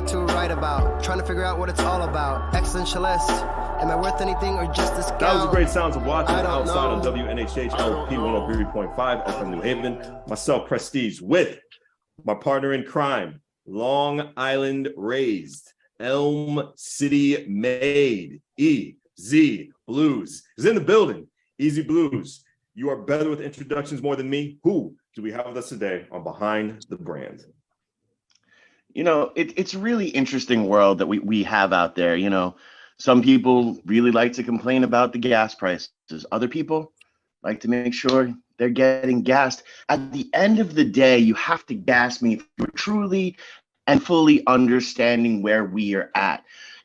what to write about. Trying to figure out what it's all about. Existentialist. Am I worth anything or just a scout? That was a great sounds of watching outside on WNHH LP 103.5 FM New Haven. Myself, Prestige, with my partner in crime, Long Island raised, Elm City made, EZ BlueZ is in the building. EZ BlueZ, you are better with introductions more than me. Who do we have with us today on Behind the Brand? You know, it's a really interesting world that we have out there. You know, some people really like to complain about the gas prices. Other people like to make sure they're getting gassed. At the end of the day, you have to gas me if you're truly and fully understanding where we are at.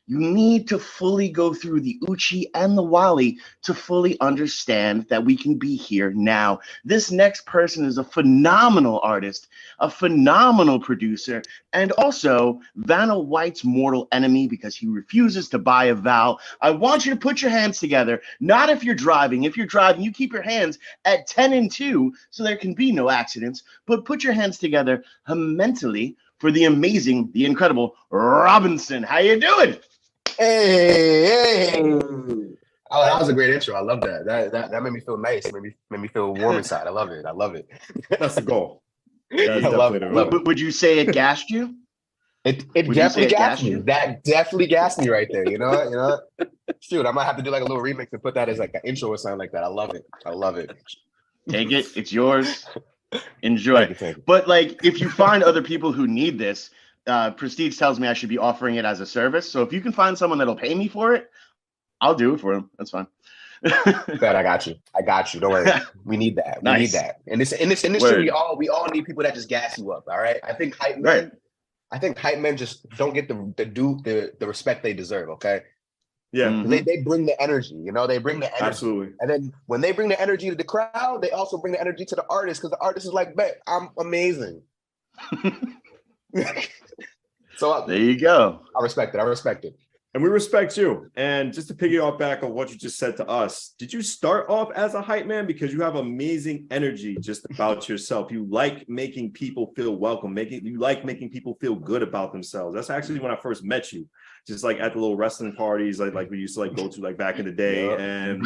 You need to fully go through the Uchi and the Wally to fully understand that we can be here now. This next person is a phenomenal artist, a phenomenal producer, and also Vanna White's mortal enemy because he refuses to buy a vowel. I want you to put your hands together, not if you're driving. If you're driving, you keep your hands at 10 and 2 so there can be no accidents, but put your hands together mentally for the amazing, the incredible Robinson. How you doing? Hey. Oh, that was a great intro. I love that. That made me feel nice. Made me feel warm inside. I love it. That's the goal. I love it. Would you say it gassed you? It definitely gassed me. That definitely gassed me right there. You know. Shoot, I might have to do like a little remix and put that as like an intro or something like that. I love it. Take it. It's yours. Enjoy. Thank you. But like, if you find other people who need this, Prestige tells me I should be offering it as a service. So if you can find someone that'll pay me for it, I'll do it for them. That's fine. Bet I got you. Don't worry. We need that. Nice. We need that. In this industry, we all need people that just gas you up. All right. I think hype men just don't get the respect they deserve. Okay. Yeah. Mm-hmm. They bring the energy. You know, they bring the energy. Absolutely. And then when they bring the energy to the crowd, they also bring the energy to the artist because the artist is like, bet I'm amazing. So there you go. I respect it. And we respect you. And just to piggyback back on what you just said to us, did you start off as a hype man? Because you have amazing energy just about yourself. You like making people feel welcome. You like making people feel good about themselves. That's actually when I first met you, just like at the little wrestling parties, like we used to like go to like back in the day. Yeah. And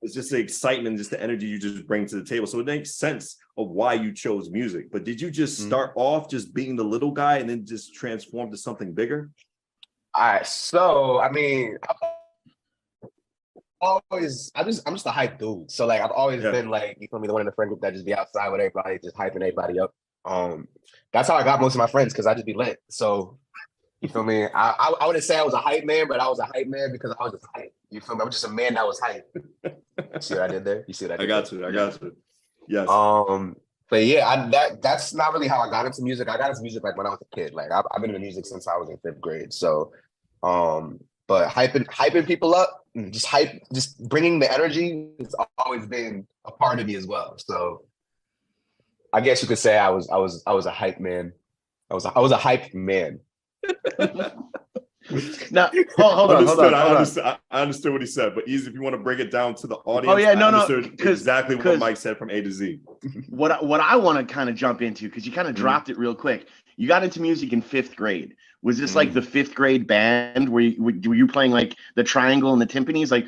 it's just the excitement, just the energy you just bring to the table. So it makes sense of why you chose music. But did you just start off just being the little guy and then just transform to something bigger? All right, so I mean, I'm just a hype dude. So like I've always been like, you feel me, the one in the friend group that just be outside with everybody, just hyping everybody up. That's how I got most of my friends because I just be lit. So you feel me? I wouldn't say I was a hype man, but I was a hype man because I was just hype. You feel me? I'm just a man that was hype. See what I did there? You see what I did? I got you. Yes. But yeah, that's not really how I got into music. I got into music like when I was a kid. Like I've been in music since I was in 5th grade. So, but hyping people up, just bringing the energy, it's always been a part of me as well. So, I guess you could say I was a hype man. I was a hype man. Now, hold on. I understood what he said, but easy if you want to break it down to the audience. I understood exactly what Mike said from A to Z. What I want to kind of jump into, because you kind of dropped it real quick. You got into music in 5th grade. Was this like the 5th grade band? Were you playing like the triangle and the timpanis? Like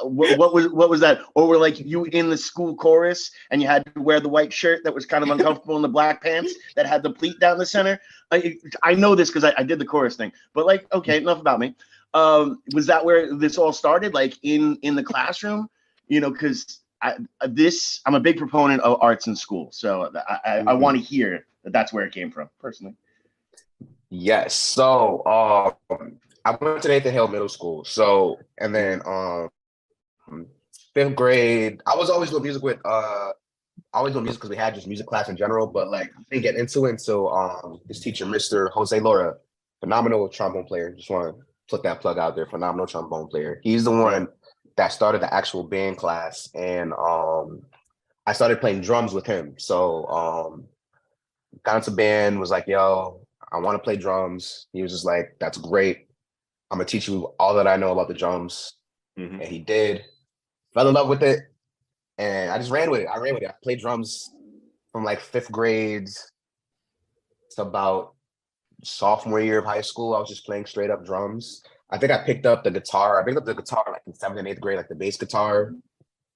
what was that? Or were like you in the school chorus and you had to wear the white shirt that was kind of uncomfortable and the black pants that had the pleat down the center? I know this because I did the chorus thing. But like, okay, enough about me. Was that where this all started? Like in the classroom? You know, because I'm a big proponent of arts in school. So I want to hear that's where it came from personally. Yes. So I went to Nathan Hale Middle School. So and then 5th grade, I was always doing music with because we had just music class in general, but like I didn't get into it until this teacher, Mr. Jose Laura, phenomenal trombone player. Just want to put that plug out there, phenomenal trombone player. He's the one that started the actual band class, and I started playing drums with him. So got into band, was like, yo, I want to play drums. He was just like, that's great. I'm gonna teach you all that I know about the drums. And he did. Fell in love with it. And I just ran with it. I played drums from like 5th grade to about sophomore year of high school, I was just playing straight up drums. I think I picked up the guitar. I picked up the guitar like in 7th and 8th grade, like the bass guitar,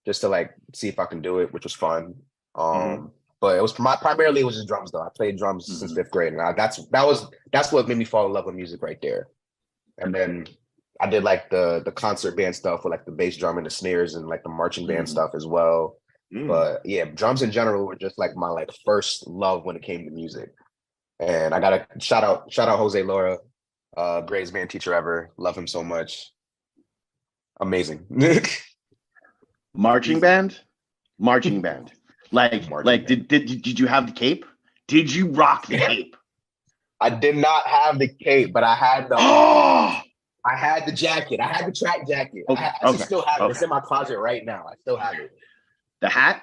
just to like see if I can do it, which was fun. But it was primarily it was just drums though. I played drums since 5th grade, and that's what made me fall in love with music right there. And then I did like the concert band stuff with like the bass drum and the snares and like the marching band stuff as well. But yeah, drums in general were just like my like first love when it came to music. And I gotta shout out Jose Laura, greatest band teacher ever. Love him so much. Amazing. Marching band. Like Marching did you have the cape? Did you rock the cape? I did not have the cape, but I had the I had the jacket. I had the track jacket. Okay, I actually still have it. It's in my closet right now. I still have it. The hat?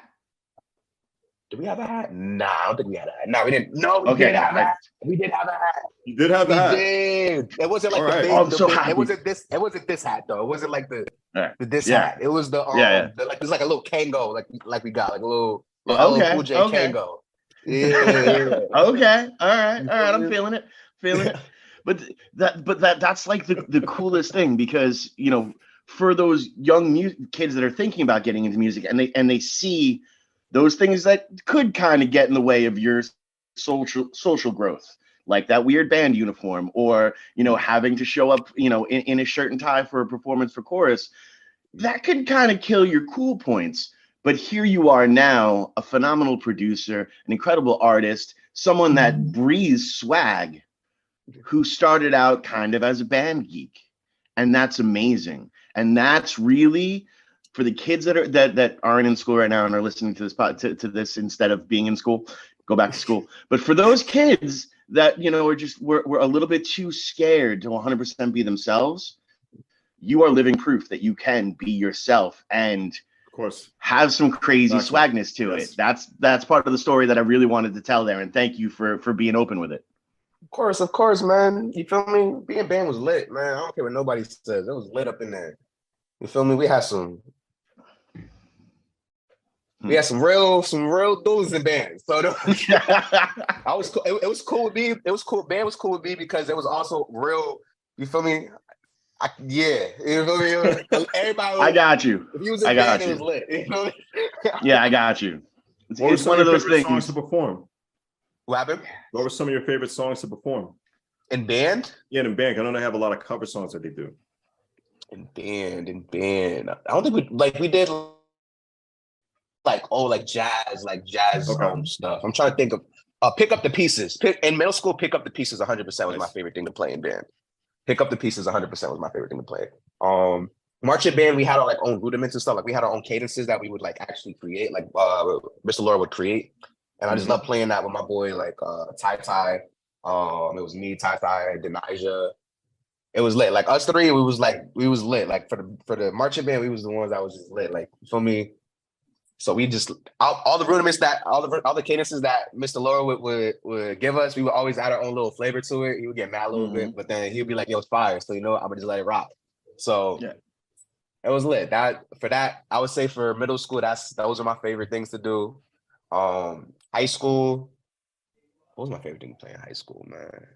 Did we have a hat? Nah, I don't think we had a hat. No, we didn't. No, we Okay, did have a hat. We did have a hat. You did have the hat. We did. It wasn't like All the right. big. Oh, I'm so happy. It wasn't this. It wasn't this hat though. It wasn't like the this Yeah. hat. It was the like there's like a little Kango like we got like a little Okay, Cool J okay. Kango. Yeah. Okay. All right. I'm feeling it. But that's like the coolest thing, because you know, for those young kids that are thinking about getting into music, and they see those things that could kind of get in the way of your social growth, like that weird band uniform, or you know, having to show up, you know, in a shirt and tie for a performance for chorus, that could kind of kill your cool points. But here you are now, a phenomenal producer, an incredible artist, someone that breathes swag, who started out kind of as a band geek. And that's amazing. And that's really, for the kids that aren't in school right now and are listening to this to this instead of being in school, go back to school. But for those kids that, you know, we're a little bit too scared to 100% be themselves, you are living proof that you can be yourself and course, have some crazy swagness to it. That's part of the story that I really wanted to tell there, and thank you for being open with it. Of course, man. You feel me? Being band was lit, man. I don't care what nobody says. It was lit up in there. You feel me? We had some real dudes in bands. So I was cool. It was cool with me. It was cool. Band was cool with me because it was also real. You feel me? You feel me? Everybody. I got you. If you was in band, it was lit. You feel me? Yeah, I got you. It's one of those things. Songs to perform. What happened? What were some of your favorite songs to perform? In band? Yeah, in band. I know they have a lot of cover songs that they do. In band. I don't think we did jazz stuff. I'm trying to think of Pick Up the Pieces. In middle school, Pick Up the Pieces 100% was my favorite thing to play in band. Pick Up the Pieces 100% was my favorite thing to play. Marching band, we had our like own rudiments and stuff. Like we had our own cadences that we would like actually create, like Mr. Laura would create. And I just love playing that with my boy, like Tai. It was me, Tai, Denija. It was lit. Like us three, we was lit. Like for the marching band, we was the ones that was just lit. Like for me. So we just all the rudiments that all the cadences that Mr. Laura would give us, we would always add our own little flavor to it. He would get mad a little bit, but then he'd be like, "Yo, it's fire." So you know, I'm gonna just let it rock. So it was lit. I would say for middle school, those are my favorite things to do. High school, what was my favorite thing to play in high school, man?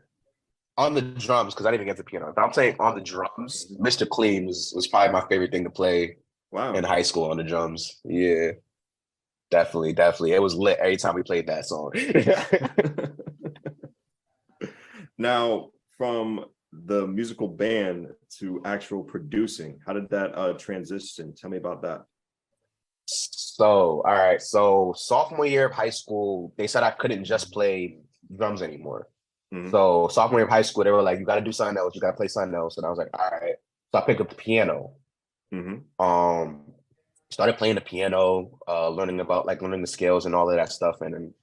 On the drums, because I didn't even get the piano. If I'm saying on the drums, Mr. Clean was probably my favorite thing to play. Wow. In high school on the drums. Yeah. Definitely. It was lit every time we played that song. Now, from the musical band to actual producing, how did that transition? Tell me about that. So, all right. So sophomore year of high school, they said I couldn't just play drums anymore. So sophomore year of high school, they were like, you got to do something else. You got to play something else. And I was like, all right. So I picked up the piano. Started playing the piano, learning the scales and all of that stuff. And then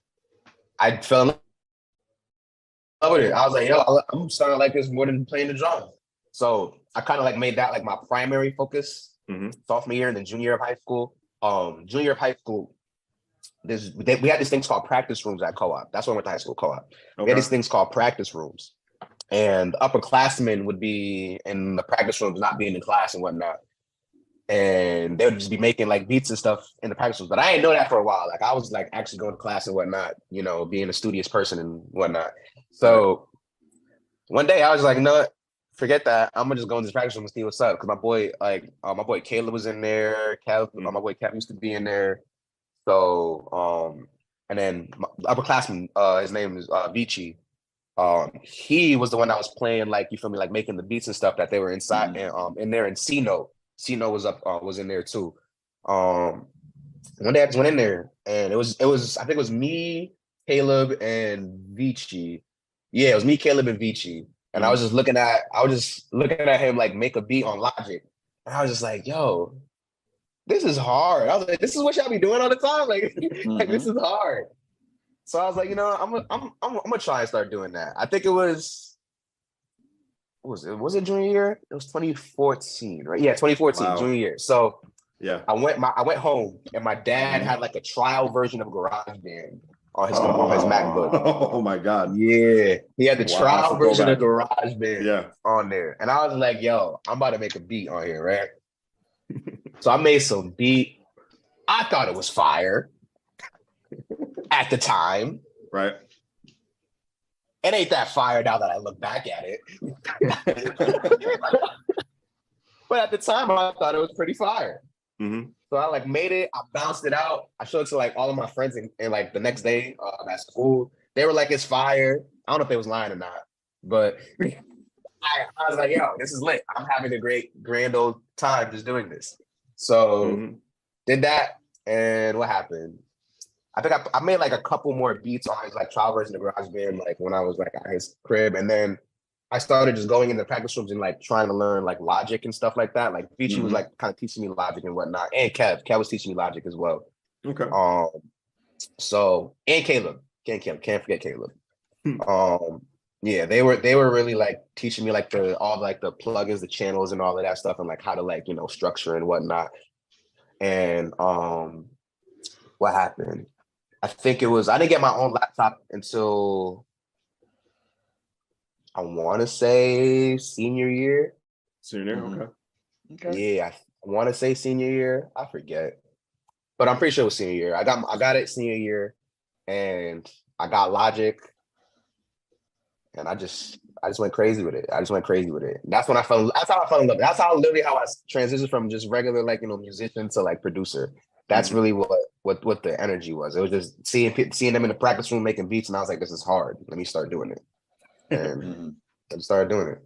I fell in love with it. I was like, yo, I'm starting to like this more than playing the drums. So I kind of like made that like my primary focus sophomore year and then junior year of high school. Junior year of high school, we had these things called practice rooms at co-op. That's when I went to high school, co-op. Okay. We had these things called practice rooms. And upperclassmen would be in the practice rooms, not being in class and whatnot. And they would just be making like beats and stuff in the practice rooms. But I didn't know that for a while. Like I was like actually going to class and whatnot, you know, being a studious person and whatnot. So one day I was like, no, forget that. I'm gonna just go in this practice room and see what's up. Because my boy Caleb was in there. My boy Kev used to be in there. So and then my upperclassman, his name is Vici. He was the one that was playing, like, you feel me, like making the beats and stuff that they were inside and in there. And C-No was in there too. One day I just went in there and it was I think it was me, Caleb, and Vici. Yeah, it was me, Caleb, and Vici. And I was just looking at him like make a beat on Logic. And I was just like, yo, this is hard. I was like, this is what y'all be doing all the time. Like, like this is hard. So I was like, I'm gonna try and start doing that. I think it was, what was it? Was it junior year? It was 2014, right? Yeah, 2014, wow. Junior year. So yeah, I went home and my dad had like a trial version of GarageBand on his MacBook. Oh my God. Yeah. He had the trial version of GarageBand on there. And I was like, yo, I'm about to make a beat on here, right? So I made some beat. I thought it was fire at the time. Right. It ain't that fire now that I look back at it. But at the time, I thought it was pretty fire. Mm-hmm. So I like made it. I bounced it out. I showed it to like all of my friends, and like the next day at school, they were like, "It's fire." I don't know if they was lying or not, but I was like, "Yo, this is lit. I'm having a grand old time just doing this." So did that, and what happened? I think I made like a couple more beats on his like trial version of GarageBand, like when I was like at his crib, and then I started just going into practice rooms and like trying to learn like Logic and stuff like that. Like Vici was like kind of teaching me Logic and whatnot, and Kev was teaching me Logic as well. Okay. So and Caleb, can't forget Caleb. Yeah, they were really like teaching me like all like the plugins, the channels, and all of that stuff, and like how to like structure and whatnot. And what happened? I think it was I didn't get my own laptop until I want to say senior year. Okay. Yeah, I want to say senior year. I forget, but I'm pretty sure it was senior year. I got it senior year, and I got Logic, and I just went crazy with it. That's when I fell. That's how I fell in love. That's literally how I transitioned from just regular like musician to like producer. That's really what the energy was. It was just seeing them in the practice room making beats, and I was like, this is hard. Let me start doing it. And I started doing it.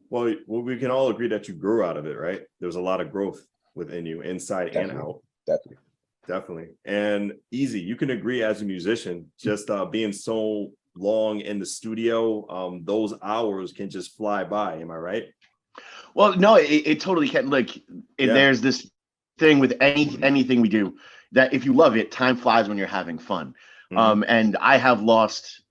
Well, we can all agree that you grew out of it, right? There was a lot of growth within you, inside and out. Definitely. And easy, you can agree as a musician, just being so long in the studio, those hours can just fly by. Am I right? Well, no, it totally can. Like, there's this thing with anything we do that if you love it, time flies when you're having fun. And I have lost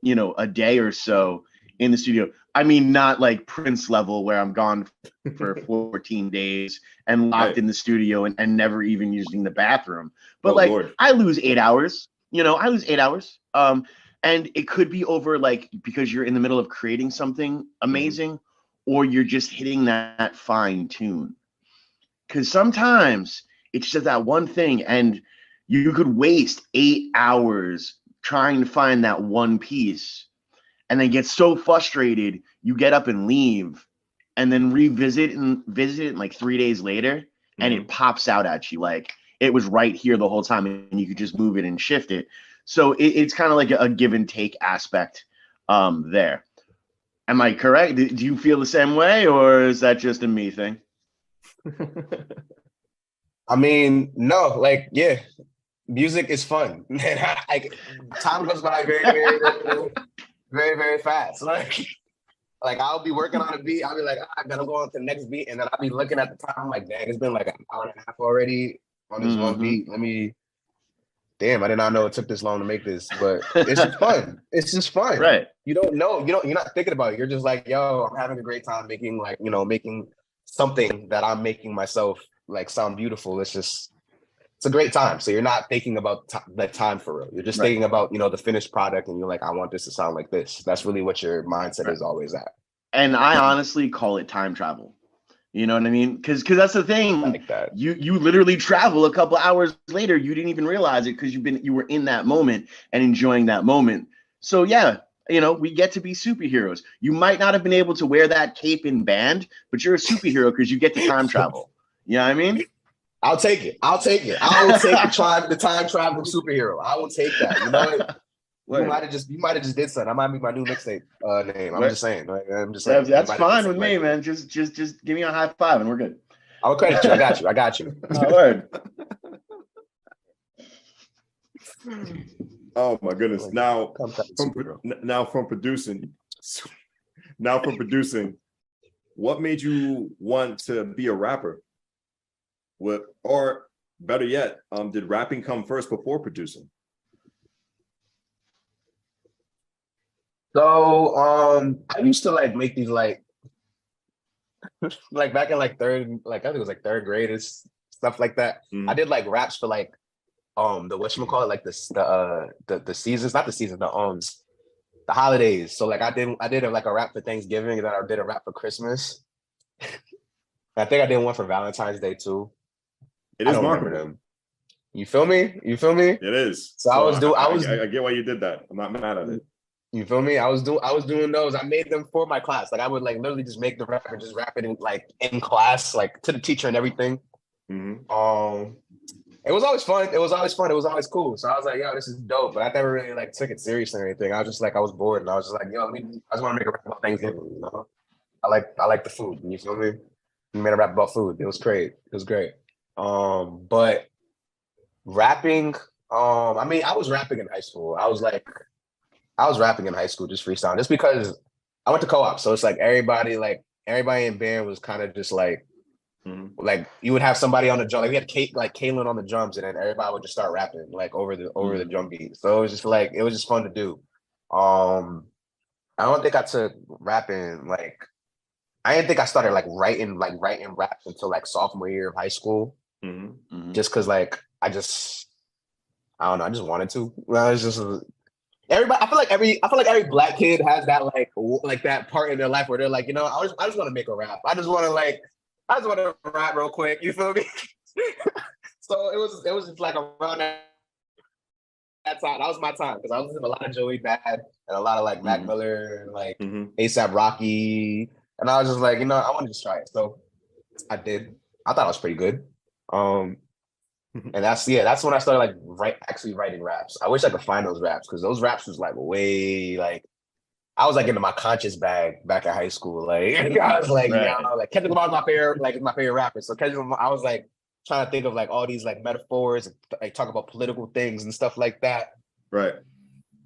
a day or so in the studio. I mean, not like Prince level where I'm gone for 14 days and locked in the studio and never even using the bathroom. But Lord. I lose 8 hours, and it could be over like because you're in the middle of creating something amazing or you're just hitting that fine tune. Because sometimes it's just that one thing and you could waste 8 hours trying to find that one piece and then get so frustrated you get up and leave and then visit it like 3 days later and it pops out at you like it was right here the whole time and you could just move it and shift it. So it's kind of like a give and take aspect there. Am I correct? Do you feel the same way or is that just a me thing? I mean, no, like, yeah. Music is fun. Time goes by very, very, very, very fast. Like I'll be working on a beat. I'll be like, I gotta go on to the next beat, and then I'll be looking at the time. I'm like, dang, it's been like an hour and a half already on this one beat. Damn, I did not know it took this long to make this, but it's just fun. It's just fun, right? You don't know. You're not thinking about it. You're just like, yo, I'm having a great time making making something that I'm making myself like sound beautiful. It's a great time. So you're not thinking about the time for real. You're just thinking about, the finished product and you're like, I want this to sound like this. That's really what your mindset is always at. And I honestly call it time travel. You know what I mean? Because that's the thing. Like that. You literally travel a couple hours later. You didn't even realize it because you were in that moment and enjoying that moment. So yeah, we get to be superheroes. You might not have been able to wear that cape in band, but you're a superhero because you get to time travel. You know what I mean? I'll take it. I will take the time travel superhero. I will take that. You know what? You might have just did something. That might be my new mixtape name. I'm just saying. That's fine with me, man. Just give me a high five and we're good. I'll credit you. I got you. Oh, word. Oh my goodness! Now from producing, what made you want to be a rapper? Or better yet, did rapping come first before producing? So I used to like make these like back in like third, like I think it was like third grade and stuff like that. I did like raps for like the whatchamacallit, like the seasons, not the seasons, the holidays. So like I did like a rap for Thanksgiving, and then I did a rap for Christmas. I think I did one for Valentine's Day too. It is marketable. You feel me? It is. So I get why you did that. I'm not mad at it. You feel me? I was doing those. I made them for my class. Like I would like literally just make the rap and just rap it in class, like to the teacher and everything. It was always fun. It was always cool. So I was like, yo, this is dope. But I never really like took it seriously or anything. I was just like, I was bored and I was just like, yo, I just want to make a rap about Thanksgiving. You know? I like the food. You feel me? We made a rap about food. It was great. But rapping, I mean, I was rapping in high school. I was rapping in high school, just freestyle, just because I went to co-op. So it's like everybody in band was kind of just like, like you would have somebody on the drum. Like we had Kaylin on the drums, and then everybody would just start rapping like over the drum beat. So it was just fun to do. I don't think I took rapping I didn't think I started writing raps until like sophomore year of high school. Just because I don't know, I just wanted to. Well, it's just everybody. I feel like every black kid has that like that part in their life where they're like, you know, I just want to make a rap. I just want to rap real quick. You feel me? So it was just like around that time. That was my time because I was listening to a lot of Joey Bad and a lot of like Mac Miller and like ASAP Rocky, and I was just like, you know, I want to just try it. So I did. I thought it was pretty good. And that's when I started actually writing raps. I wish I could find those raps because those raps was like way like I was like into my conscious bag back in high school. Like I was like, right. You know, like Kendrick Lamar's my favorite rapper. So Kendrick Lamar, I was like trying to think of like all these like metaphors and like talk about political things and stuff like that. Right.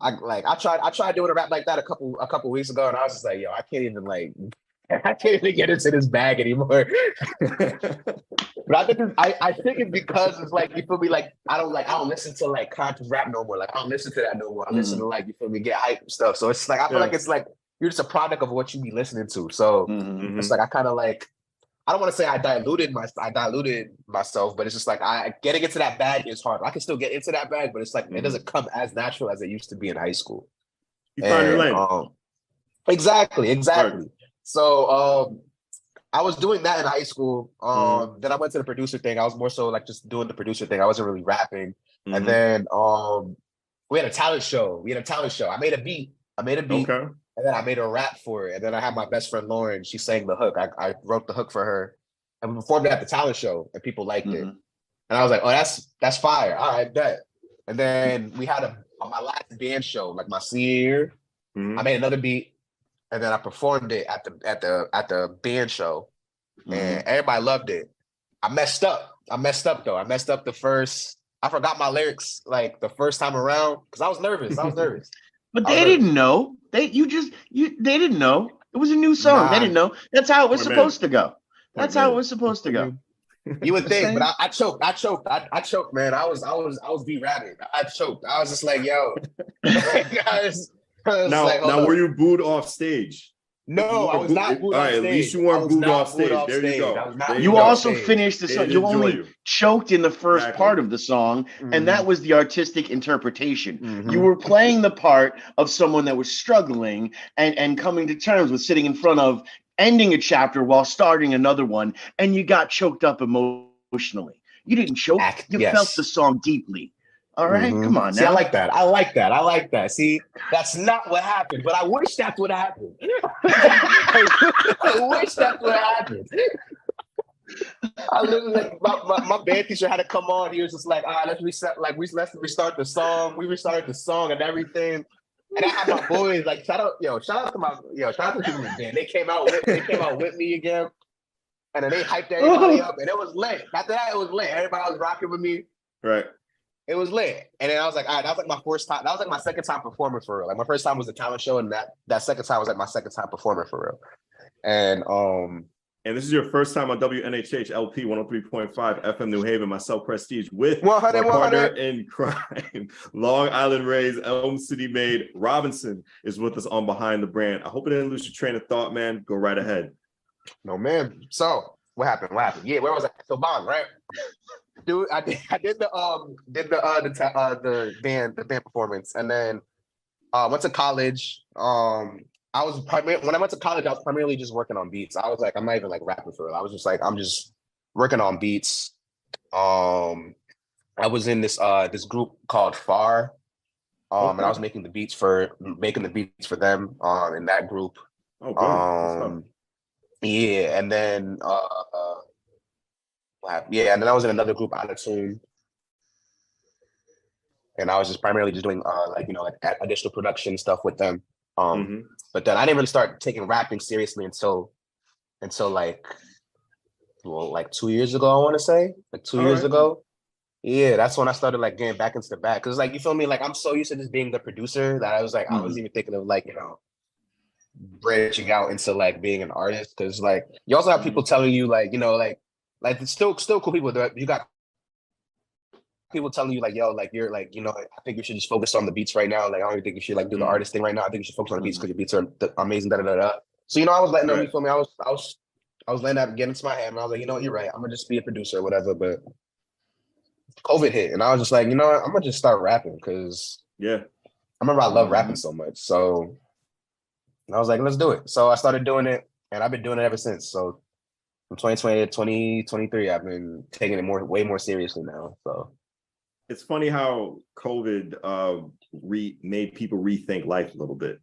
I tried doing a rap like that a couple weeks ago, and I was just like, yo, I can't even get into this bag anymore. But I think it's because it's like, you feel me, like I don't listen to like conscious rap no more. Like I don't listen to that no more. I listen to like, you feel me, get hype and stuff. So it's like I feel like it's like you're just a product of what you be listening to. So it's like I kind of like, I don't want to say I diluted myself, but it's just like getting into that bag is hard. I can still get into that bag, but it's like it doesn't come as natural as it used to be in high school. You find your lane. Exactly. Right. So I was doing that in high school. Then I went to the producer thing. I was more so like just doing the producer thing. I wasn't really rapping. And then we had a talent show. I made a beat. Okay. And then I made a rap for it. And then I had my best friend Lauren. She sang the hook. I wrote the hook for her, and we performed it at the talent show, and people liked it. And I was like, "Oh, that's fire! All right, bet." And then we had on my last band show, like my senior year, I made another beat, and then I performed it at the band show, and everybody loved it. I messed up though. I messed up the first. I forgot my lyrics like the first time around because I was nervous. But they didn't know. They didn't know. It was a new song. They didn't know. That's how it was supposed to go. You would think, but I choked. I choked, man. I was be rabid. I choked. I was just like, yo. Now, were you booed off stage? No, I was not booed off stage. All right, at least you weren't booed off stage. There you go. You also finished the song. You only choked in the first part of the song, and that was the artistic interpretation. You were playing the part of someone that was struggling and coming to terms with sitting in front of ending a chapter while starting another one, and you got choked up emotionally. You didn't choke. You felt the song deeply. All right, come on See, I now. like that. I like that. I like that. See, that's not what happened, but I wish that's what happened. I wish that's what happened. I literally like my band teacher had to come on. He was just like, all right, let's reset, like let's restart the song. We restarted the song and everything. And I had my boys like shout out to people in the band. They came out with me again. And then they hyped everybody up and it was lit. After that, it was lit. Everybody was rocking with me. Right. It was lit. And then I was like, all right, that was like my first time. That was like my second time performing for real. Like my first time was the talent show, and that second time was like my second time performing for real. And this is your first time on WNHH LP 103.5 FM New Haven, myself, Prestige, with 100, my partner in crime, Long Island raised, Elm City made, Robinson is with us on Behind the Brand. I hope it didn't lose your train of thought, man. Go right ahead. No, man. So what happened? Yeah, where was I? So Bond, right? Dude, I did the band performance, and then went to college. When I went to college, I was primarily just working on beats. I was like, I'm not even like rapping for it. I was just like, I'm just working on beats. I was in this group called FAR, and I was making the beats for them in that group. Oh, good. Yeah, and then and then I was in another group, out of tune, and I was just primarily just doing additional production stuff with them. But then I didn't really start taking rapping seriously until like 2 years ago. I want to say like 2 years ago. Yeah, that's when I started like getting back into the back, because like, you feel me, like I'm so used to just being the producer that I was like I wasn't even thinking of like branching out into like being an artist, because like you also have people telling you like like it's still cool people that you got people telling you like, yo, like you're like, I think you should just focus on the beats right now. Like I don't even think you should like do the artist thing right now. I think you should focus on the beats because your beats are amazing. Da da da da. So I was letting them, you feel me? I was letting that get into my head, and I was like, you're right. I'm gonna just be a producer or whatever. But COVID hit, and I was just like, I'm gonna just start rapping, because I remember I love rapping so much. So I was like, let's do it. So I started doing it, and I've been doing it ever since. So from 2020 to 2023, I've been taking it way more seriously now. So it's funny how COVID made people rethink life a little bit,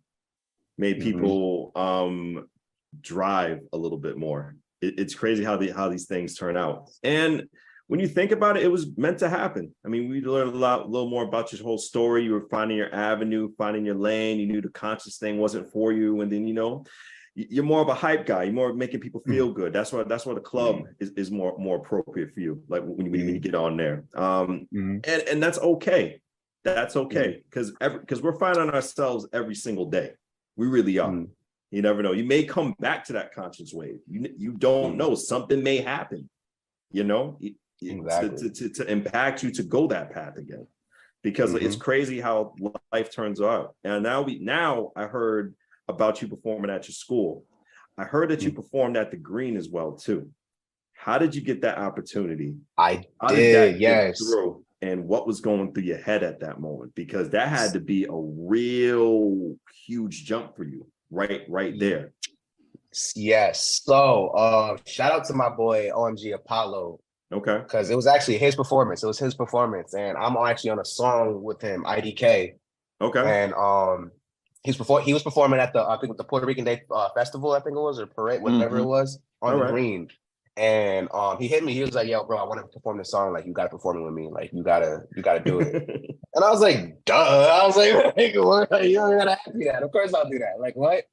made people drive a little bit more. It's crazy how these things turn out. And when you think about it, it was meant to happen. I mean, we learned a little more about your whole story. You were finding your avenue, finding your lane. You knew the conscious thing wasn't for you. And then, you're more of a hype guy. You're more making people feel good. That's why the club is more appropriate for you. Like when you get on there, and that's okay. That's okay, because we're finding ourselves every single day. We really are. You never know. You may come back to that conscious wave. You don't know. Something may happen. Exactly. To impact you to go that path again, because it's crazy how life turns out. And now I heard about you performing at your school. I heard that you performed at the Green as well too. How did you get that opportunity? How did that get through, and what was going through your head at that moment? Because that had to be a real huge jump for you, right there. Yes. So shout out to my boy OMG Apollo. Okay. Because it was actually his performance. It was his performance, and I'm actually on a song with him, IDK. Okay. And he was performing at the Puerto Rican Day Festival, I think it was, or parade, whatever it was, on the Green. And he hit me. He was like, "Yo, bro, I want to perform this song. Like, you got to perform it with me. Like, you gotta do it." And I was like, "Duh!" I was like, "You don't gotta ask me that. Of course I'll do that." Like, what?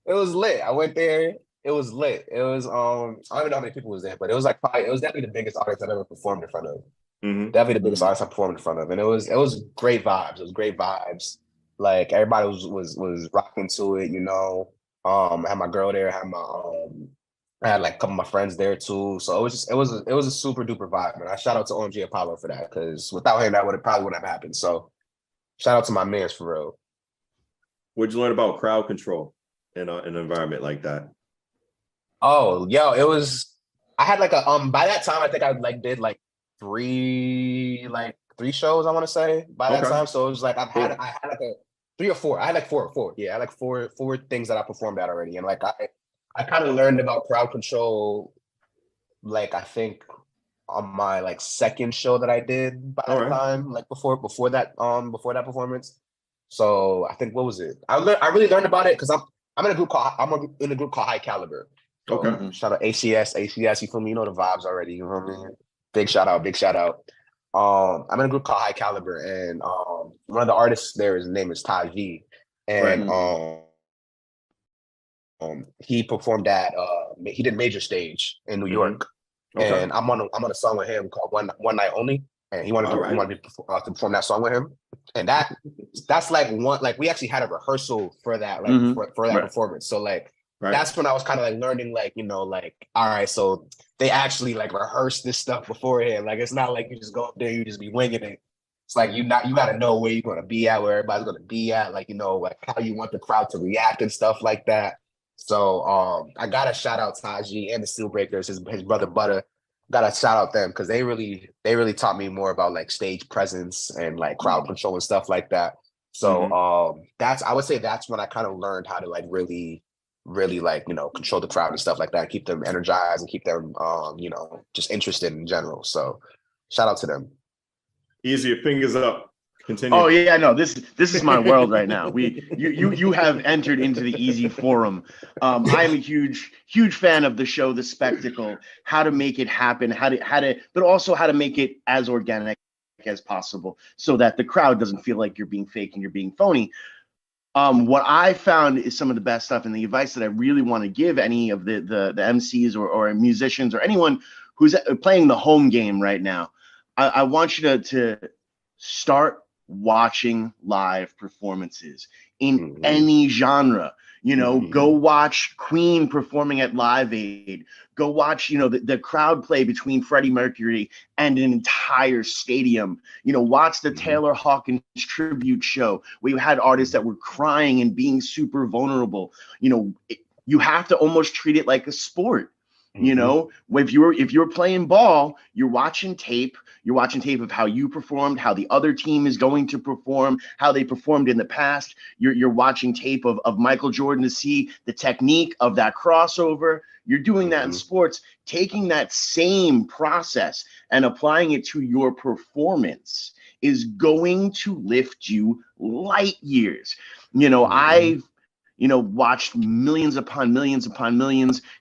It was lit. I went there. It was lit. It was I don't even know how many people was there, but it was definitely the biggest audience I've ever performed in front of. Definitely the biggest audience I performed in front of, and it was great vibes. It was great vibes. Like everybody was rocking to it, I had my girl there, I had like a couple of my friends there too. So it was a super duper vibe, man. I shout out to OMG Apollo for that, because without him that probably wouldn't have happened. So shout out to my mans for real. What'd you learn about crowd control in an environment like that? Oh, yo, I had like by that time I think I like did like three shows, I want to say, by that time. So it was like I had like a 3 or 4. I had like four. Yeah, I had like four things that I performed at already. And like I kind of learned about crowd control, like I think on my like second show that I did by All that right. time, like before that performance. So I think what was it? I really learned about it because I'm in a group called High Caliber. So Okay. shout out ACS, you feel me? You know the vibes already. You know what I mean? Big shout out. I'm in a group called High Caliber, and one of the artists there, his name is Taji, and Right. he performed at he did Major Stage in New York, Okay. and I'm on a song with him called One Night Only, and he wanted All right. me to perform that song with him, and that's like we actually had a rehearsal for that for that Right. performance. So like Right. that's when I was kind of like learning, like, you know, like, all right, so they actually like rehearse this stuff beforehand. Like it's not like you just go up there, you just be winging it. It's like you got to know where you're going to be at, where everybody's going to be at, like, you know, like how you want the crowd to react and stuff like that. So I got to shout out Taji and the Steel Breakers, his brother Butter. Got to shout out them because they really taught me more about like stage presence and like crowd control and stuff like that. So I would say that's when I kind of learned how to like really like, you know, control the crowd and stuff like that, keep them energized and keep them you know, just interested in general. So shout out to them. Easy, your fingers up. Continue. Oh yeah, no, this is my world right now. You have entered into the easy forum. I am a huge fan of the show, The Spectacle, how to make it happen, but also how to make it as organic as possible so that the crowd doesn't feel like you're being fake and you're being phony. What I found is some of the best stuff, and the advice that I really want to give any of the MCs or musicians or anyone who's playing the home game right now. I want you to start watching live performances in any genre. You know, go watch Queen performing at Live Aid. Go watch, you know, the crowd play between Freddie Mercury and an entire stadium. You know, watch the Taylor Hawkins tribute show where you had artists that were crying and being super vulnerable. You know, you have to almost treat it like a sport. You know, if you're playing ball, you're watching tape of how you performed, how the other team is going to perform, how they performed in the past. You're watching tape of Michael Jordan to see the technique of that crossover. You're doing that in sports, taking that same process and applying it to your performance is going to lift you light years. You know, I've watched millions upon millions,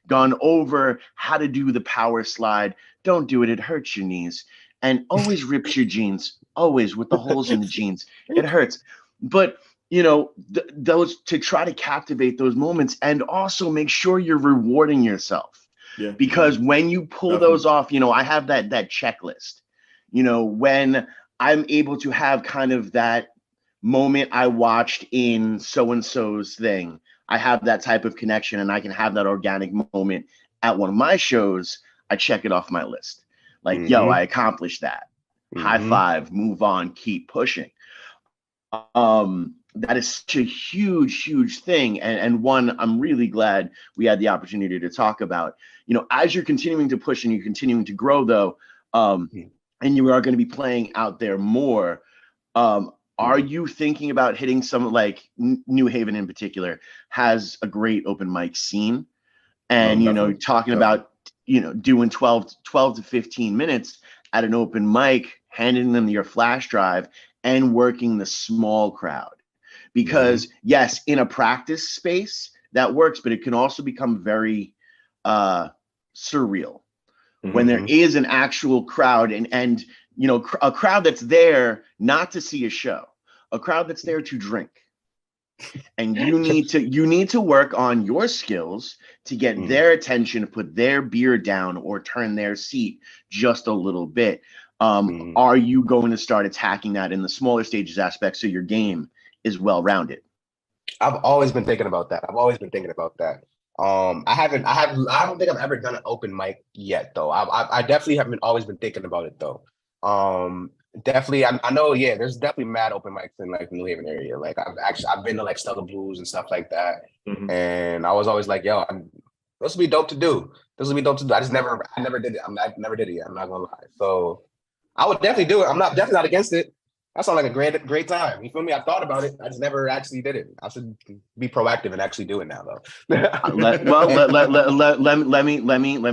gone over how to do the power slide. Don't do it. It hurts your knees. And always rips your jeans, always with the holes in the jeans. It hurts. But, you know, those to try to captivate those moments and also make sure you're rewarding yourself. Yeah. Because when you pull those off, you know, I have that checklist, you know, when I'm able to have kind of that moment I watched in so-and-so's thing, I have that type of connection and I can have that organic moment at one of my shows. I check it off my list. Like, yo, I accomplished that. High five, move on, keep pushing. That is such a huge thing. And one, I'm really glad we had the opportunity to talk about. You know, as you're continuing to push and you're continuing to grow, though, and you are going to be playing out there more, are you thinking about hitting some, like New Haven in particular has a great open mic scene, and you know, talking about, you know, doing 12 to 15 minutes at an open mic, handing them your flash drive and working the small crowd, because yes, in a practice space that works, but it can also become very surreal when there is an actual crowd and you know, a crowd that's there not to see a show, a crowd that's there to drink. And you need to work on your skills to get their attention, to put their beer down or turn their seat just a little bit. Are you going to start attacking that in the smaller stages aspect so your game is well-rounded? I've always been thinking about that. I don't think I've ever done an open mic yet, though. I definitely haven't always been thinking about it, though. Definitely, I know. Yeah, there's definitely mad open mics in like the New Haven area. Like I've been to like Stellar Blues and stuff like that, and I was always like, yo, this would be dope to do. I never did it. I never did it yet. I'm not gonna lie. So I would definitely do it. I'm definitely not against it. That sounds like a great time. You feel me? I thought about it. I just never actually did it. I should be proactive and actually do it now, though. let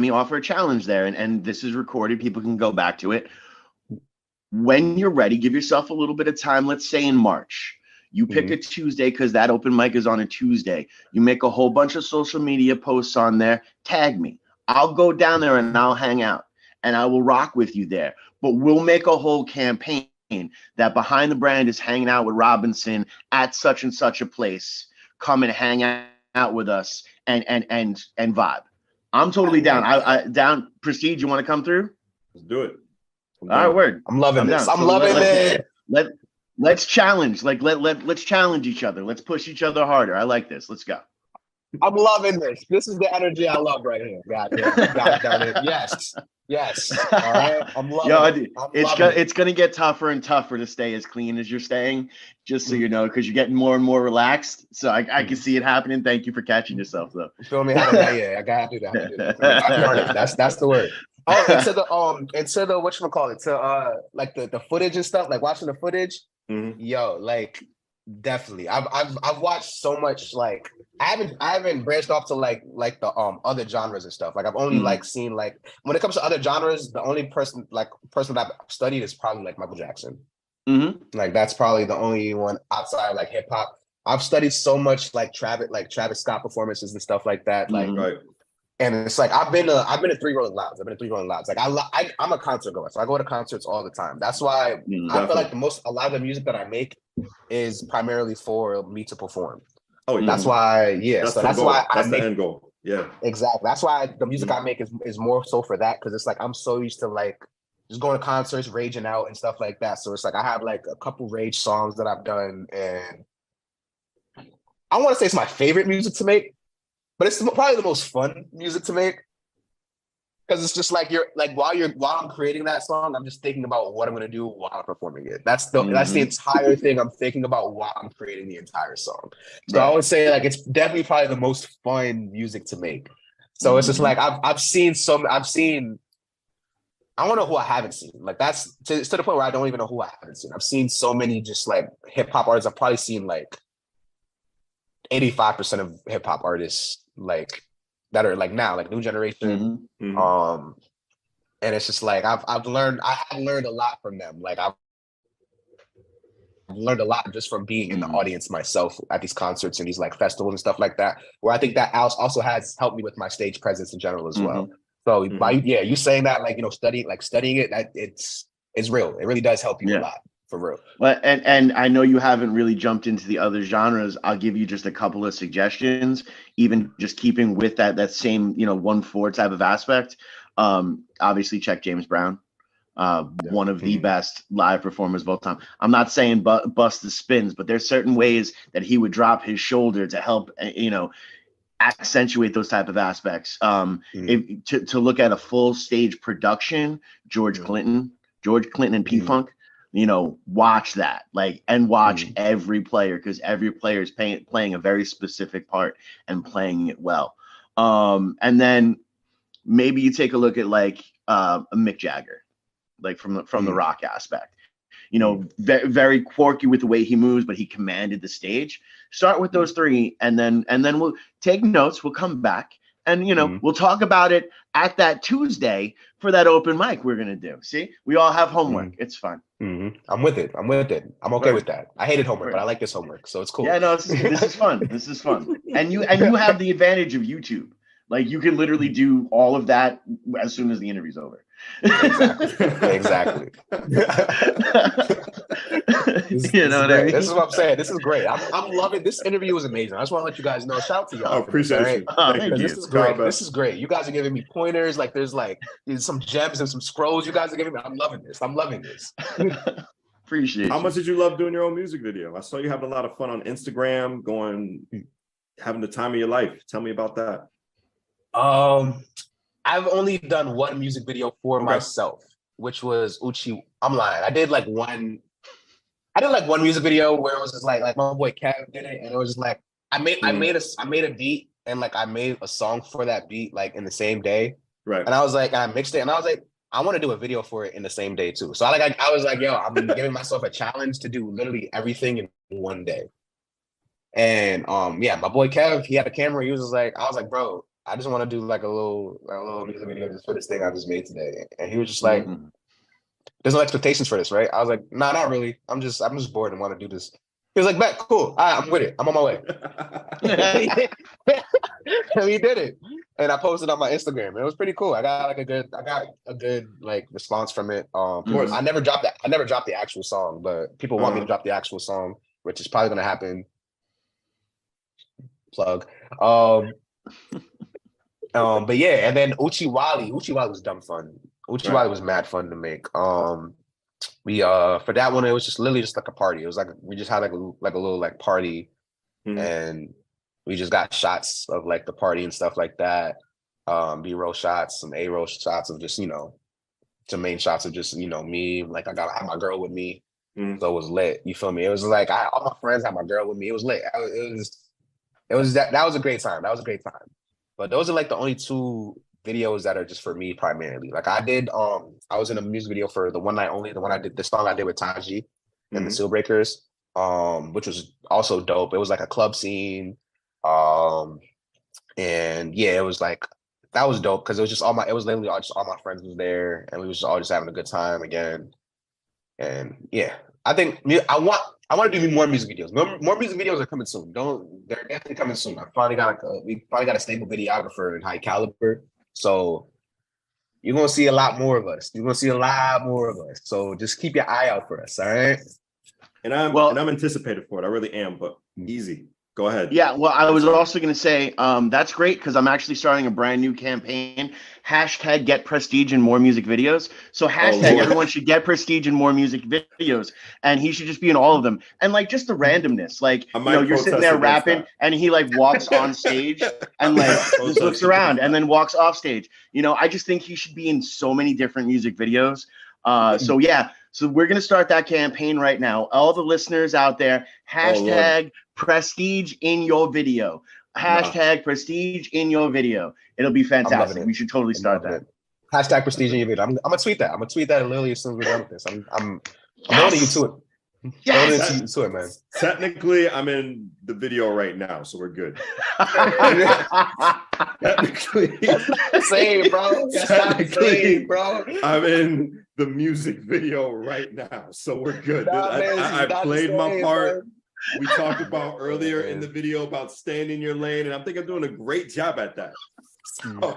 me offer a challenge there, and this is recorded. People can go back to it. When you're ready, give yourself a little bit of time. Let's say in March, you pick a Tuesday because that open mic is on a Tuesday. You make a whole bunch of social media posts on there. Tag me. I'll go down there and I'll hang out and I will rock with you there. But we'll make a whole campaign that Behind the Brand is hanging out with Robinson at such and such a place. Come and hang out with us and vibe. I'm totally down. I down. Prestige, you want to come through? Let's do it. All right, word. I'm loving this. Down. I'm loving it. Let's challenge. Let's challenge each other. Let's push each other harder. I like this. Let's go. I'm loving this. This is the energy I love right here. God damn it. Yes. All right. I'm loving it. It's gonna get tougher and tougher to stay as clean as you're staying, just so you know, because you're getting more and more relaxed. So I can see it happening. Thank you for catching yourself, though. You feel me? I gotta do that. That's the word. Oh, into the whatchamacallit, to like the footage and stuff, like watching the footage. Yo, like definitely. I've watched so much. Like I haven't branched off to like the other genres and stuff. Like I've only like seen, like when it comes to other genres, the only person that I've studied is probably like Michael Jackson. Like that's probably the only one outside of like hip hop. I've studied so much like Travis Scott performances and stuff like that. Like Right. And it's like I've been to 3 Rolling Louds. Like I'm a concert goer, so I go to concerts all the time. That's why I feel like a lot of the music that I make is primarily for me to perform. Oh, yeah. That's why, that's why that's the end goal. Yeah, exactly. That's why the music I make is more so for that, because it's like I'm so used to like just going to concerts, raging out and stuff like that. So it's like I have like a couple rage songs that I've done, and I want to say it's my favorite music to make. But it's probably the most fun music to make, because it's just like while I'm creating that song, I'm just thinking about what I'm gonna do while I'm performing it. That's the entire thing I'm thinking about while I'm creating the entire song. So I would say like it's definitely probably the most fun music to make. So it's just like I've seen. I don't know who I haven't seen. Like that's to the point where I don't even know who I haven't seen. I've seen so many just like hip hop artists. I've probably seen like 85% of hip hop artists like that are like now, like new generation. And it's just like I have learned a lot from them. Like I've learned a lot just from being in the audience myself at these concerts and these like festivals and stuff like that, where I think that also has helped me with my stage presence in general as well. So by you saying that, like, you know, studying it, that it's real. It really does help you a lot. For real. Well, and I know you haven't really jumped into the other genres. I'll give you just a couple of suggestions, even just keeping with that same, 1/4 type of aspect. Obviously check James Brown, one of the best live performers of all time. I'm not saying bust the spins, but there's certain ways that he would drop his shoulder to help, accentuate those type of aspects. To look at a full stage production, George Clinton and P-Funk. Watch that, and watch every player, because every player is playing a very specific part and playing it well. And then maybe you take a look at a Mick Jagger, like from the rock aspect. Very, very quirky with the way he moves, but he commanded the stage. Start with those 3, and then we'll take notes. We'll come back. And, we'll talk about it at that Tuesday for that open mic we're going to do. See, we all have homework. It's fun. I'm with it. I'm okay with that. I hated homework, but I like this homework. So it's cool. Yeah, no, this is fun. This is fun. And you have the advantage of YouTube. Like you can literally do all of that as soon as the interview's over. Exactly. You know what I mean? This is what I'm saying. This is great. I'm loving this interview. Was amazing. I just want to let you guys know. Shout out to y'all. I appreciate you. Thank you. This is great. This is great. You guys are giving me pointers. Like there's some gems and some scrolls you guys are giving me. I'm loving this. Appreciate. How much did you love doing your own music video? I saw you having a lot of fun on Instagram, having the time of your life. Tell me about that. I've only done one music video for myself, which was Uchi. I'm lying. I did like one music video where it was just like my boy Kev did it, and it was just like I made a beat, and like I made a song for that beat like in the same day. Right. And I was like, I mixed it, and I was like, I want to do a video for it in the same day too. So I was like, yo, I'm giving myself a challenge to do literally everything in one day. And yeah, my boy Kev, he had a camera. He was just like, I was like, bro, I just want to do like a little music video just for this thing I just made today. And he was just like, there's no expectations for this, right? I was like, nah, not really. I'm just bored and want to do this. He was like, bet, cool. All right, I'm with it. I'm on my way. And he did it. And I posted on my Instagram. It was pretty cool. I got a good like response from it. I never dropped the actual song, but people want me to drop the actual song, which is probably gonna happen. Plug. But yeah, and then Uchiwali was dumb fun. Uchiwali was mad fun to make. We for that one, it was just literally just like a party. It was like we just had like a little like party, and we just got shots of like the party and stuff like that. B-roll shots, some A-roll shots of just, some main shots of just, me. Like I had my girl with me. So it was lit. You feel me? It was like all my friends had my girl with me. It was lit. That was a great time. That was a great time. But those are like the only two videos that are just for me primarily. Like I did, I was in a music video for the One Night Only, the song I did with Taji and the Seal Breakers, which was also dope. It was like a club scene. And yeah, it was like, that was dope because it was just it was literally all my friends was there and we was all just having a good time again. And yeah, I think I want to do more music videos. More music videos are coming soon. They're definitely coming soon. We finally got a stable videographer in high caliber. So you're gonna see a lot more of us. You're gonna see a lot more of us. So just keep your eye out for us, all right? And I'm anticipated for it. I really am, but easy. Go ahead. Yeah, well, I was also going to say that's great because I'm actually starting a brand new campaign. Hashtag get prestige in more music videos. So hashtag everyone should get prestige in more music videos. And he should just be in all of them. And like just the randomness, like, you're sitting there rapping and he like walks on stage and like just looks around and then walks off stage. I just think he should be in so many different music videos. So yeah, so we're going to start that campaign right now. All the listeners out there, hashtag prestige in your video. Hashtag prestige in your video. It'll be fantastic. We should totally start that. Hashtag prestige in your video. I'm gonna tweet that. I'm gonna tweet that literally as soon as we're done with this. I'm holding you to it. Yes. To it, man. Technically, I'm in the video right now, so we're good. Technically, same, bro. Technically, bro. I'm in the music video right now, so we're good. I played my part. Man. We talked about earlier in the video about staying in your lane, and I think I'm doing a great job at that. So.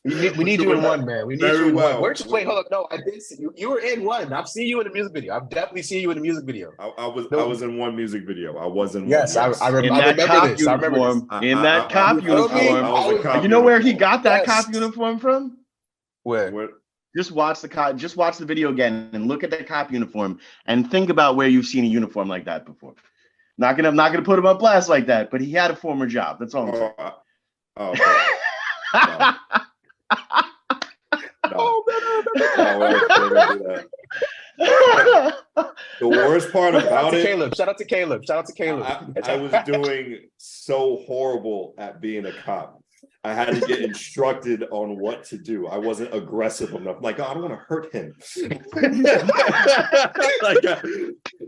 We need you in one, man. We need you in one. Wait, hold up. No, I did see you. You were in one. I've seen you in a music video. I've definitely seen you in a music video. I was in one music video. I was in one. Yes, I remember this. I remember this. In that cop uniform. You know where he got that cop uniform from? Where? Just watch the video again and look at that cop uniform and think about where you've seen a uniform like that before. Not gonna put him on blast like that, but he had a former job. That's all I'm saying. The worst part about it. Shout out to Caleb. I was doing so horrible at being a cop. I had to get instructed on what to do. I wasn't aggressive enough. Like, I don't want to hurt him.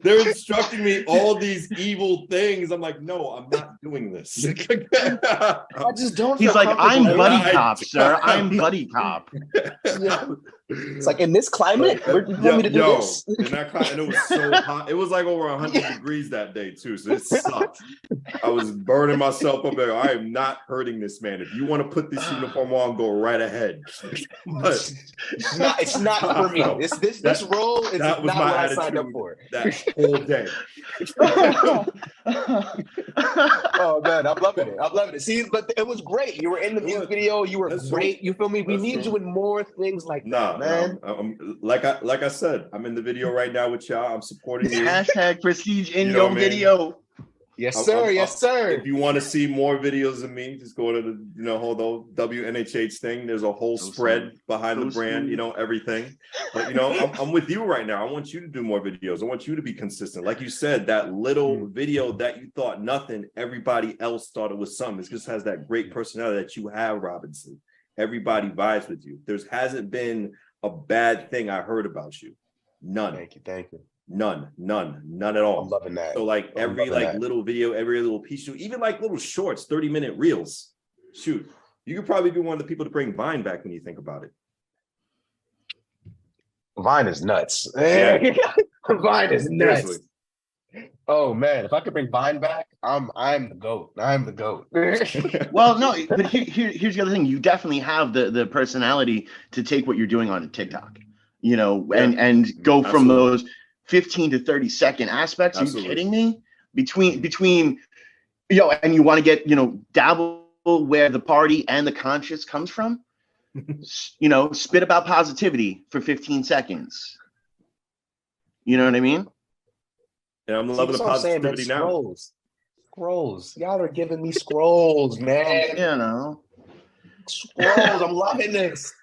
They're instructing me all these evil things. I'm like, no, I'm not doing this. I just don't. He's like, I'm buddy cop, sir. I'm buddy cop. It's like in this climate, you want me to do this? In that climate, it was so hot. It was like over 100 degrees that day too, so it sucked. I was burning myself up there. I am not hurting this man. If you want to put this uniform on, go right ahead. But it's not for me. This role is not what I signed up for. That whole day. Oh man, I'm loving it. See, but it was great. You were in the music video. You were great. You feel me? We need you in more things like that, man. Like I said, I'm in the video right now with y'all. I'm supporting you. Hashtag prestige in your video. Yes, sir. Yes, sir. If you want to see more videos of me, just go to the whole WNHH thing. There's a whole spread behind the brand, everything. But I'm with you right now. I want you to do more videos. I want you to be consistent. Like you said, that little video that you thought nothing, everybody else thought it was something. It just has that great personality that you have, Robinson. everybody vibes with you. There hasn't been a bad thing I heard about you. None. Thank you. None at all. I'm loving that. So like every like little video, every little piece, even like little shorts, 30-minute reels. Shoot, you could probably be one of the people to bring Vine back when you think about it. Vine is nuts. Yeah. Vine is nuts. Seriously. Oh man, if I could bring Vine back, I'm the GOAT. I'm the GOAT. Well, no, but here's the other thing. You definitely have the personality to take what you're doing on TikTok, you know, and go from those 15 to 30-second aspects. Are you kidding me? Between and you want to get, dabble where the party and the conscious comes from, spit about positivity for 15 seconds. You know what I mean? And I'm loving the positivity now. Scrolls. Y'all are giving me scrolls, man. Scrolls. I'm loving this.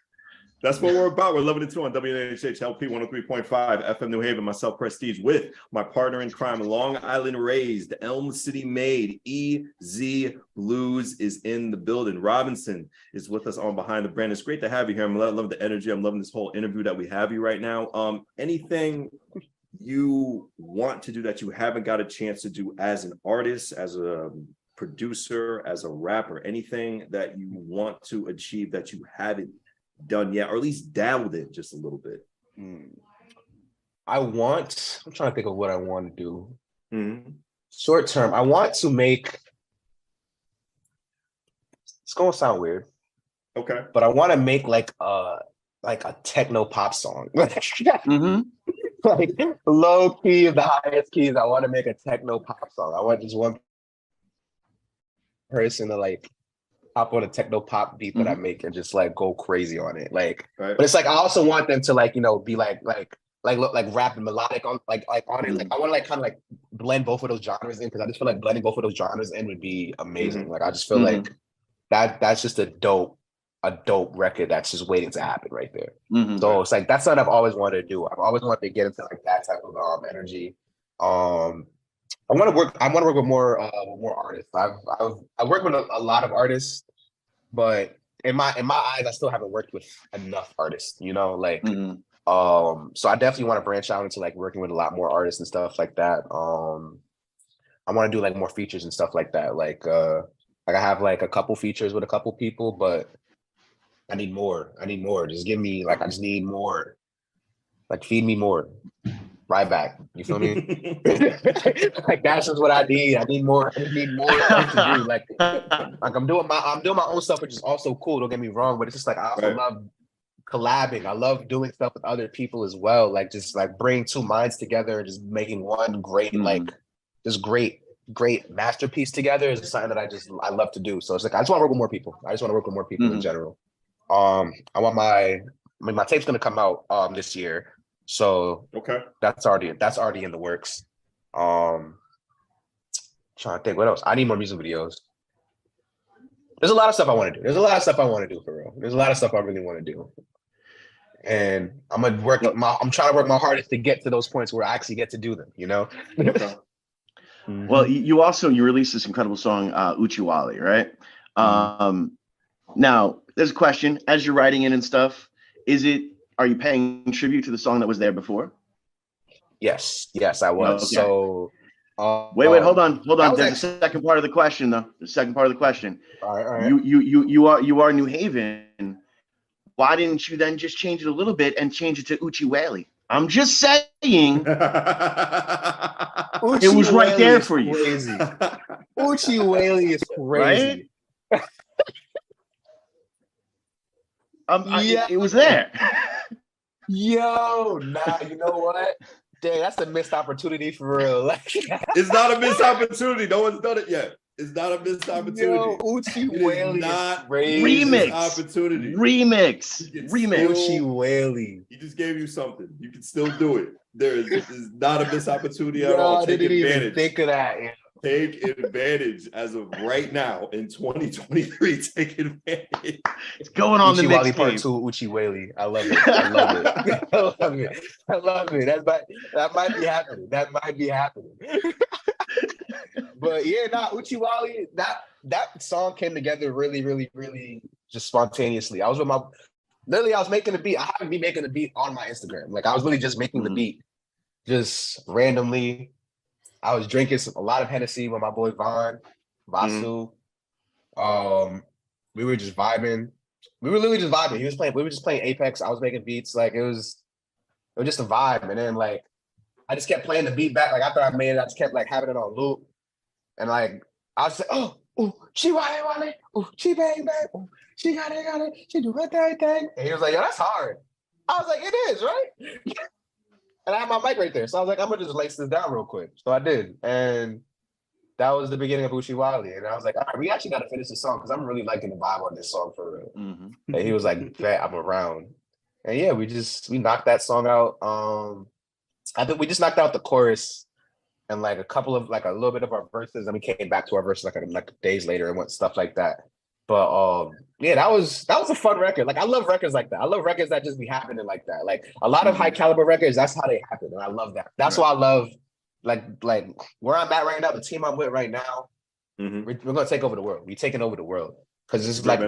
That's what we're about. We're loving it too on WNHH LP 103.5 FM New Haven. Myself, Prestige, with my partner in crime, Long Island raised, Elm City made, EZ BlueZ is in the building. Robinson is with us on Behind the Brand. It's great to have you here. I'm loving the energy. I'm loving this whole interview that we have you right now. Anything you want to do that you haven't got a chance to do as an artist, as a producer, as a rapper, anything that you want to achieve that you haven't done yet, or at least dabbled in just a little bit? I'm trying to think of what I want to do. Short term, I want to make, it's gonna sound weird, okay, but I want to make like a techno pop song. Like low key, the highest keys. I want to make a techno pop song. I want just one person to like hop on a techno pop beat that I make and just like go crazy on it. Like, right. But it's like I also want them to like, be like rap and melodic on like on it. Like I want to like kind of like blend both of those genres in, because I just feel like blending both of those genres in would be amazing. Like I just feel like that's just a dope record that's just waiting to happen right there. So it's like that's something I've always wanted to do. I've always wanted to get into like that type of energy. I want to work with more artists. I've worked with a lot of artists, but in my eyes, I still haven't worked with enough artists. So I definitely want to branch out into like working with a lot more artists and stuff like that. I want to do like more features and stuff like that. Like I have like a couple features with a couple people, but I need more. Just give me I just need more. Like feed me more. Right back. You feel me? Like that's just what I need. I need more. I need more stuff to do. Like I'm doing my own stuff, which is also cool. Don't get me wrong, but it's just like I also love collabing. I love doing stuff with other people as well. Like just like bring two minds together and just making one great great masterpiece together is something that I love to do. So it's like I just want to work with more people. In general. I want my tape's gonna come out this year. So that's already in the works. Trying to think what else. I need more music videos. There's a lot of stuff I want to do. For real. There's a lot of stuff I really want to do. And I'm trying to work my hardest to get to those points where I actually get to do them, Well, you released this incredible song, Uchiwali, right? Now, there's a question as you're writing it and stuff. Are you paying tribute to the song that was there before? Yes, I was. Okay. So wait, hold on. There's a second part of the question, though. The second part of the question. All right. You are New Haven. Why didn't you then just change it a little bit and change it to Uchiwali? I'm just saying. It was right there for you. Crazy. Uchiwali is crazy. Right? It was there. Yo, nah, you know what? Dang, that's a missed opportunity for real. It's not a missed opportunity. No one's done it yet. It's not a missed opportunity. Yo, Uchiwali not remix opportunity. Remix. Uchiwali. He just gave you something. You can still do it. There is not a missed opportunity at all. Take advantage. Even think of that. Yeah. Take advantage as of right now in 2023. Take advantage. It's going on the Uchiwali mixtape. Part 2, Uchiwali. I love it. I love it. That might be happening. But yeah, Uchiwali, that song came together really, really, really just spontaneously. I was making the beat. I happened to be making the beat on my Instagram. Like I was really just making the beat, just randomly. I was drinking a lot of Hennessy with my boy Vasu. We were just vibing. We were literally just vibing. We were just playing Apex. I was making beats. Like it was just a vibe. And then like I just kept playing the beat back. Like after I made it, I just kept like having it on loop. And like I was like, oh, she wale, oh, she bang bang, oh, she got it, she do her thing. And he was like, yo, that's hard. I was like, it is, right? And I had my mic right there. So I was like, I'm gonna just lace this down real quick. So I did. And that was the beginning of Uchi Wale. And I was like, all right, we actually gotta finish the song because I'm really liking the vibe on this song for real. And he was like, bet I'm around. And yeah, we knocked that song out. I think we just knocked out the chorus and like a little bit of our verses, and we came back to our verses like days later and went stuff like that. But yeah, that was a fun record. Like I love records like that. I love records that just be happening like that. Like a lot of high caliber records, that's how they happen, and I love that. That's why I love like where I'm at right now, the team I'm with right now. We're gonna take over the world. We're taking over the world because it's like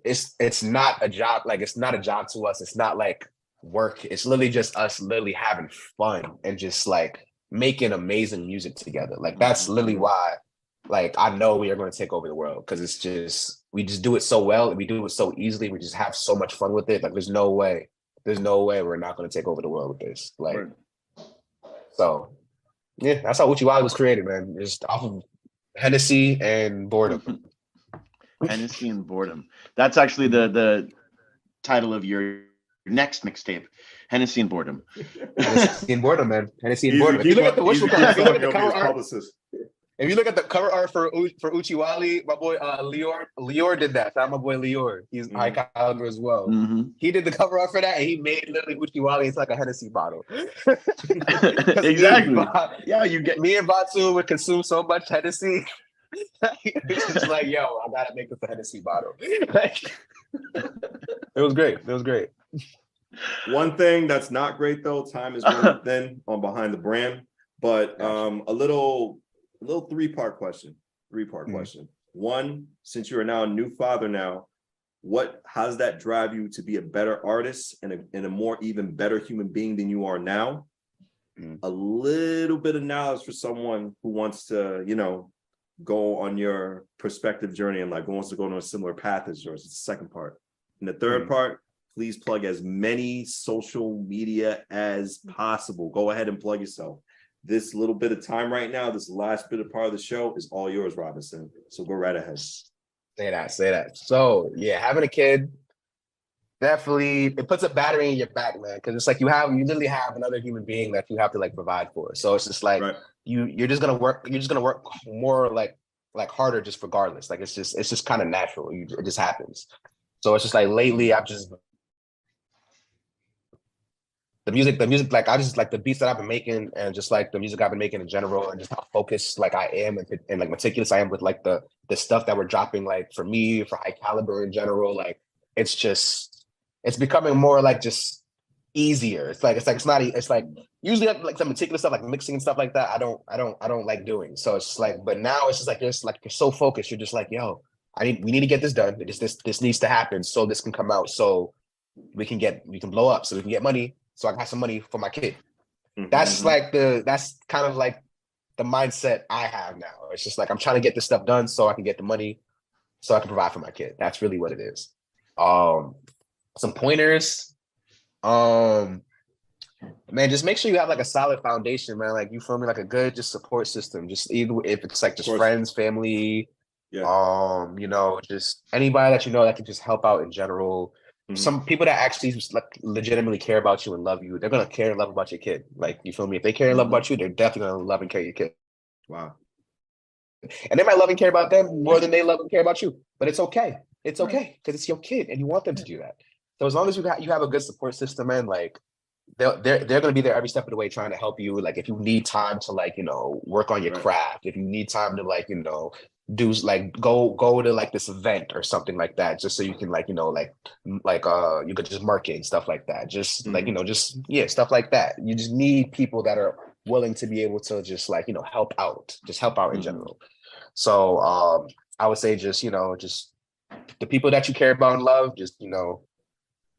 it's not a job. Like it's not a job to us. It's not like work. It's literally just us literally having fun and just like making amazing music together. Like that's literally why like I know we are going to take over the world, because it's just we just do it so well and we do it so easily. We just have so much fun with it. Like there's no way we're not going to take over the world with this. Like so yeah, that's how Uchi Wale was created, man. Just off of Hennessy and boredom. Hennessy and boredom. That's actually the title of your next mixtape. Hennessy and boredom. Hennessy and boredom, man. Hennessy and boredom. If you look at the if you look at the cover art for Uchi Wale, my boy Lior did that. That's my boy Lior. He's high caliber as well. He did the cover art for that, and he made literally Uchi Wale. It's like a Hennessy bottle. Exactly. Yeah, you get me and Batu would consume so much Hennessy. It's just like, yo, I gotta make this a Hennessy bottle. Like, it was great. It was great. One thing that's not great though, time is really thin on behind the brand. But a little three-part question. One, since you are now a new father now, how does that drive you to be a better artist and a more even better human being than you are now? A little bit of knowledge for someone who wants to, go on your perspective journey and like wants to go on a similar path as yours. It's the second part. And the third part, please plug as many social media as possible. Go ahead and plug yourself. This little bit of time right now, this last bit of part of the show is all yours, Robinson. So go right ahead. Say that. So yeah, having a kid, definitely, it puts a battery in your back, man. Because it's like you literally have another human being that you have to like provide for. So it's just like you're just gonna work more like harder just regardless. Like it's just kind of natural. It just happens. So it's just like lately I've just the music, like I just like the beats that I've been making and just like the music I've been making in general, and just how focused like I am and like meticulous I am with like the stuff that we're dropping, like for me, for high caliber in general. Like it's becoming more like just easier. It's like usually like the meticulous stuff like mixing and stuff like that I don't like doing. So it's just like, but now it's just like you're so focused. You're just like, yo, we need to get this done. This needs to happen so this can come out, so we can blow up, so we can get money, so I got some money for my kid. That's kind of like the mindset I have now. It's just like I'm trying to get this stuff done so I can get the money, so I can provide for my kid. That's really what it is. Some pointers. Man, just make sure you have like a solid foundation, man. Like, you feel me? Like a good just support system. Just either if it's like just friends, family, just anybody that that can just help out in general. Some people that actually just like legitimately care about you and love you, they're gonna care and love about your kid. Like, you feel me? If they care and love about you, they're definitely gonna love and care your kid. Wow. And they might love and care about them more than they love and care about you. But it's okay. It's okay because it's your kid and you want them to do that. So as long as you have a good support system, man, like they're gonna be there every step of the way trying to help you. Like, if you need time to like, work on your craft, if you need time to like, do like go to like this event or something like that, just so you can like, you could just market and stuff like that. Just like, stuff like that. You just need people that are willing to be able to just like, help out in general. So I would say just the people that you care about and love, just, you know,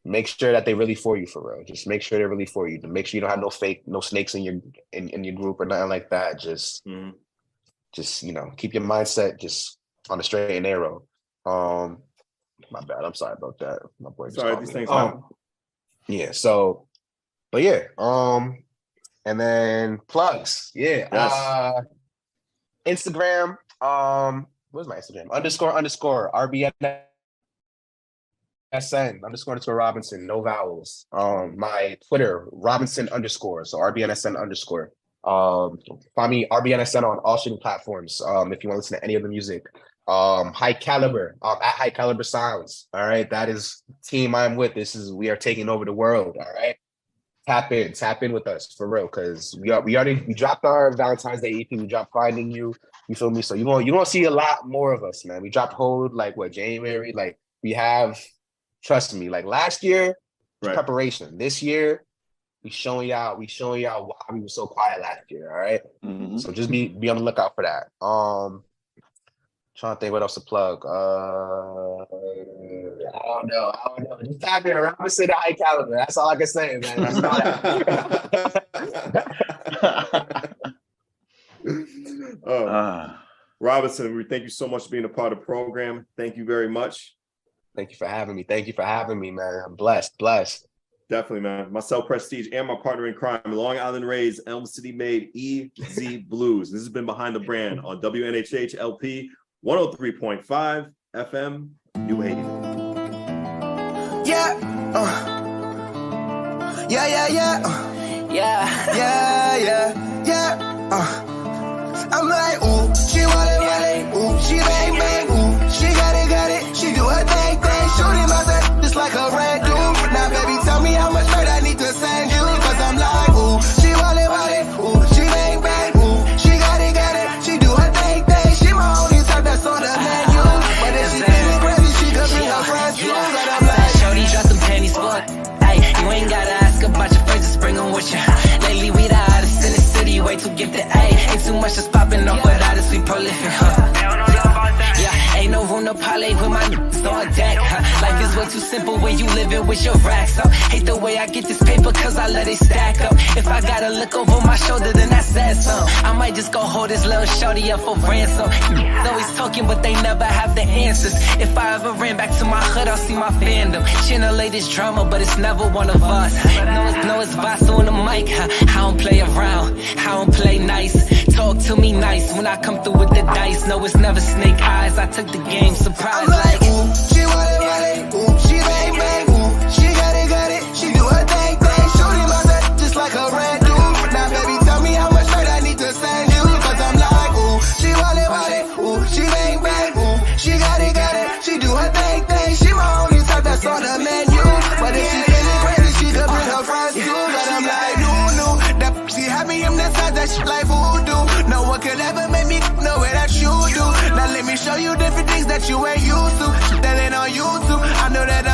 make sure that they really for you for real. Just make sure they're really for you. To make sure you don't have no snakes in your group or nothing like that. Just you know, keep your mindset just on the straight and narrow. My bad. I'm sorry about that. My boy. Sorry, these things happen. Yeah. So, but yeah. And then plugs. Yeah. Yes. Instagram. Where's my Instagram? __ RBNSN __ Robinson, no vowels. My Twitter, Robinson _ so RBNSN _ find me RBNSN on all streaming platforms. If you want to listen to any of the music. High Caliber, at High Caliber Sounds. All right. That is the team I'm with. We are taking over the world. All right. Tap in with us for real. Cause we dropped our Valentine's Day EP. We dropped Finding You. You feel me? So you won't see a lot more of us, man. We dropped Hold like January. Like we have, trust me, like last year, preparation. This year, we showing y'all why we were so quiet last year. All right. So just be on the lookout for that. Trying to think what else to plug. I don't know. Just type in Robinson High Caliber. That's all I can say, man. That's all Robinson, we thank you so much for being a part of the program. Thank you very much. Thank you for having me, man. I'm blessed. Definitely, man. Myself, Prestige, and my partner in crime, Long Island Rays, Elm City made EZ Blues. This has been Behind the Brand on WNHH LP 103.5 FM, New Haven. Yeah. I'm like, ooh, she want it, ooh, she bang, bang, ooh, she got it, she do her thing, shooting myself just like a red dude. Now, baby, tell me how much further I need to send you, cause I'm like, ooh, she want it, ooh, she bang, bang, ooh, she got it, she do her thing, she my only type that's on the menu, but if she feeling crazy, she could bring her friends too, but I'm like, shorty, drop them panties for it. Ay, you ain't gotta ask about your friends, just bring them with you. Lately, we the hottest in the city, way too gifted, ayy. Ain't too much just popping off, but I just be prolific, Yeah, ain't no room to parlay with my niggas on deck, Life is way too simple when you living with your racks up. Hate the way I get this paper, cause I let it stack up. If I gotta look over my shoulder, then that says something. I might just go hold this little shorty up for ransom. Always talking, but they never have the answers. If I ever ran back to my hood, I'll see my fandom. She in the latest drama, but it's never one of us. No, it's Vaso on the mic, I don't play around, I don't play nice. Talk to me nice when I come through with the dice. No, it's never snake eyes, I took the game surprise. I'm like, ooh, she want it, ooh, she bang, bang, ooh, she got it, she do her thing, shooting myself just like a red dude. Now, baby, tell me how much further I need to send you, cause I'm like, ooh, she want it, ooh, she bang, bang, ooh, she got it, she do her thing, she my only type that's on the menu, but if she feeling crazy, she could bring her friends too, but I'm like, no, that she had me hypnotized, that shit like voodoo. No one could ever make me know what that you do. Now let me show you different things that you ain't used to. That ain't on YouTube. I know that